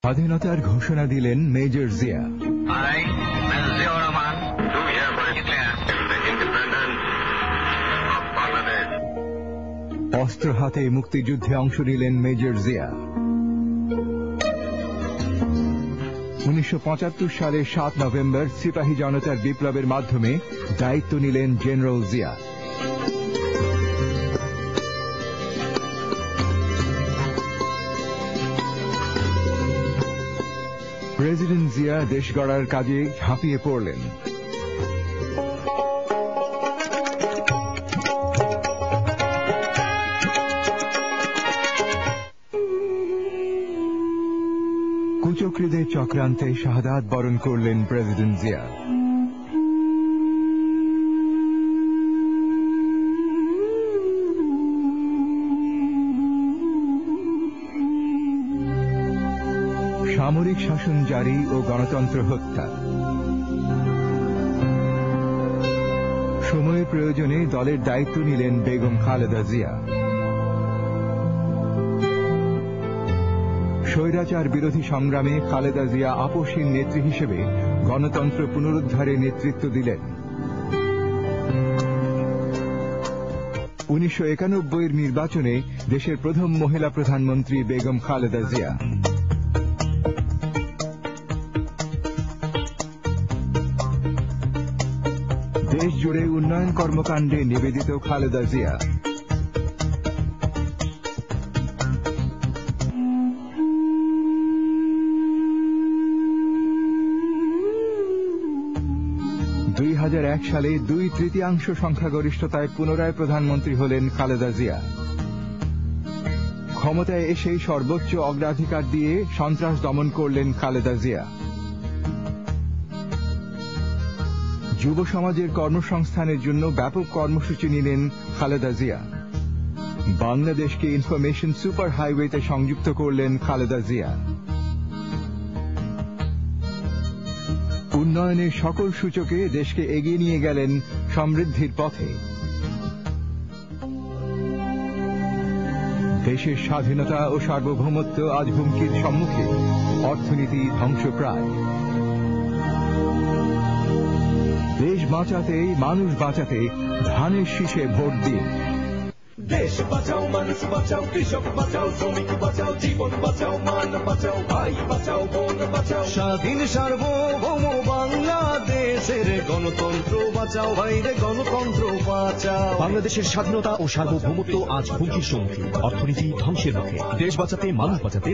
স্বাধীনতার ঘোষণা দিলেন মেজর জিয়া। অস্ত্র হাতে মুক্তিযুদ্ধে অংশ নিলেন মেজর জিয়া। 1975 সালের 7 নভেম্বর সিপাহী জনতার বিপ্লবের মাধ্যমে দায়িত্ব নিলেন জেনারেল জিয়া। প্রেসিডেন্ট জিয়া দেশ গড়ার কাজে ঝাঁপিয়ে পড়লেন। কুচক্রীদের চক্রান্তে শাহাদাত বরণ করলেন প্রেসিডেন্ট জিয়া। সামরিক শাসন জারি ও গণতন্ত্র হত্যা। সময়ের প্রয়োজনে দলের দায়িত্ব নিলেন বেগম খালেদা জিয়া। স্বৈরাচার বিরোধী সংগ্রামে খালেদা জিয়া আপসহীন নেত্রী হিসেবে গণতন্ত্র পুনরুদ্ধারে নেতৃত্ব দিলেন। 1991 নির্বাচনে দেশের প্রথম মহিলা প্রধানমন্ত্রী বেগম খালেদা জিয়া। দেশ জুড়ে উন্নয়ন কর্মকাণ্ডে নিবেদিত খালেদা জিয়া। সালে 2/3 সংখ্যাগরিষ্ঠতায় পুনরায় প্রধানমন্ত্রী হলেন খালেদা জিয়া। ক্ষমতায় এসেই সর্বোচ্চ অগ্রাধিকার দিয়ে সন্ত্রাস দমন করলেন খালেদা জিয়া। যুব সমাজের কর্মসংস্থানের জন্য ব্যাপক কর্মসূচি নিলেন খালেদা জিয়া। বাংলাদেশকে ইনফরমেশন সুপার হাইওয়েতে সংযুক্ত করলেন খালেদা জিয়া। উন্নয়নের সকল সূচকে দেশকে এগিয়ে নিয়ে গেলেন সমৃদ্ধির পথে। দেশের স্বাধীনতা ও সার্বভৌমত্ব আজ হুমকির সম্মুখে, অর্থনীতি ধ্বংসপ্রায়। দেশ বাঁচাতে, মানুষ বাঁচাতে ধানের শীষে ভোট দিন। দেশ বাঁচাও, মানুষ বাঁচাও, কৃষক বাঁচাও, শ্রমিক বাঁচাও, জীবন বাঁচাও, মান বাঁচাও, ভাই বাঁচাও, বোন বাঁচাও। স্বাধীন সার্বভৌম বাংলাদেশের গণতন্ত্র বাঁচাও, ভাইরে গণতন্ত্র বাঁচাও। বাংলাদেশের স্বাধীনতা ও সার্বভৌমত্ব আজ হুমকির সম্মুখীন, অর্থনীতি ধ্বংসের মুখে। দেশ বাঁচাতে, মানুষ বাঁচাতে